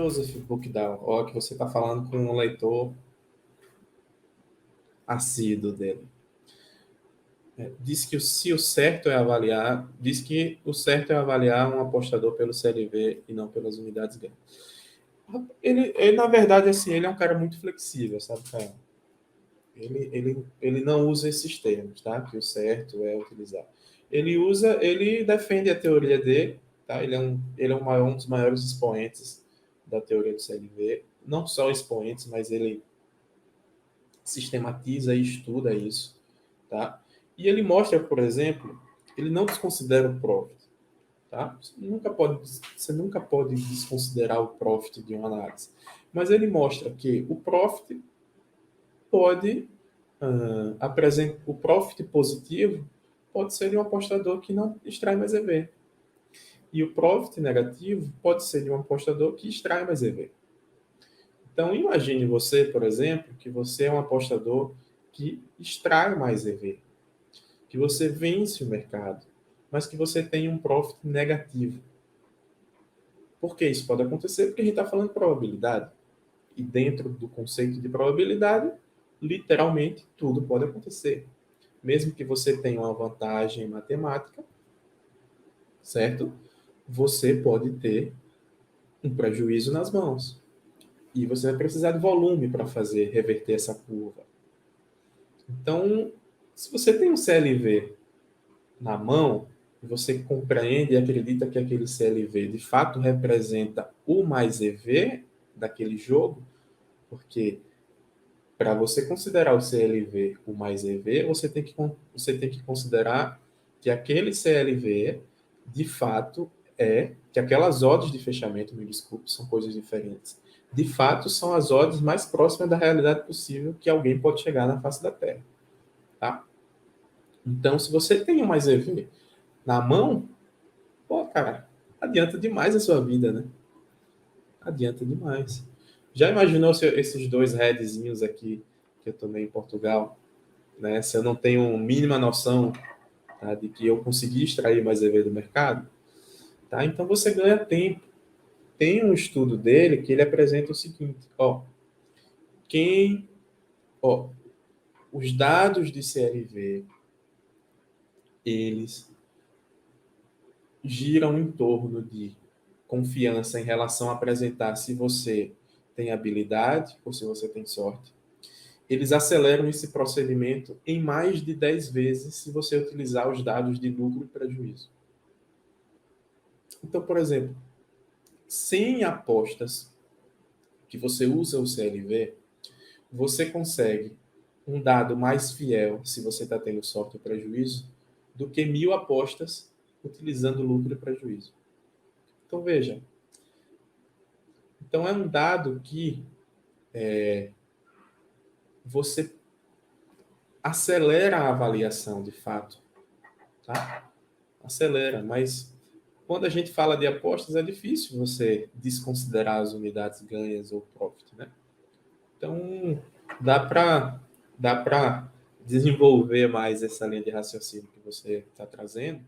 Joseph Buchdahl, ó, que você está falando com um leitor assíduo dele. Diz que se o certo é avaliar, diz que o certo é avaliar um apostador pelo CLV e não pelas unidades ganhas. Ele, na verdade, assim, ele é um cara muito flexível, sabe, cara? Ele não usa esses termos, tá? Que o certo é utilizar. Ele defende a teoria dele, tá? Um dos maiores expoentes da teoria do CLV. Não só expoentes, mas ele sistematiza e estuda isso, tá? E ele mostra, por exemplo, ele não desconsidera o profit, tá? Você nunca pode desconsiderar o profit de uma análise. Mas ele mostra que o profit pode apresenta o profit positivo pode ser de um apostador que não extrai mais EV. E o profit negativo pode ser de um apostador que extrai mais EV. Então, imagine você, por exemplo, que você é um apostador que extrai mais EV, que você vence o mercado, mas que você tem um profit negativo. Por que isso pode acontecer? Porque a gente está falando de probabilidade. E dentro do conceito de probabilidade, literalmente tudo pode acontecer. Mesmo que você tenha uma vantagem matemática, certo? Você pode ter um prejuízo nas mãos. E você vai precisar de volume para fazer reverter essa curva. Então, se você tem um CLV na mão, e você compreende e acredita que aquele CLV de fato representa o mais EV daquele jogo, porque para você considerar o CLV o mais EV, você tem que considerar que aquele CLV, de fato, que aquelas odds de fechamento, me desculpe, são coisas diferentes. De fato, são as odds mais próximas da realidade possível que alguém pode chegar na face da Terra. Tá? Então, se você tem o mais EV na mão, pô, cara, adianta demais a sua vida, né? Adianta demais. Já imaginou se esses dois headzinhos aqui que eu tomei em Portugal, né? Se eu não tenho mínima noção, tá, de que eu consegui extrair mais EV do mercado, tá? Então você ganha tempo. Tem um estudo dele que ele apresenta o seguinte, quem, ó, os dados de CLV, eles giram em torno de confiança em relação a apresentar se você tem habilidade ou se você tem sorte. Eles aceleram esse procedimento em mais de 10 vezes se você utilizar os dados de lucro e prejuízo. Então, por exemplo, 100 apostas que você usa o CLV, você consegue um dado mais fiel, se você está tendo sorte ou prejuízo, do que 1.000 apostas utilizando lucro e prejuízo. Então, veja. Então, é um dado que você acelera a avaliação, de fato. Tá? Acelera, mas quando a gente fala de apostas, é difícil você desconsiderar as unidades ganhas ou profit, né? Então, dá para desenvolver mais essa linha de raciocínio que você está trazendo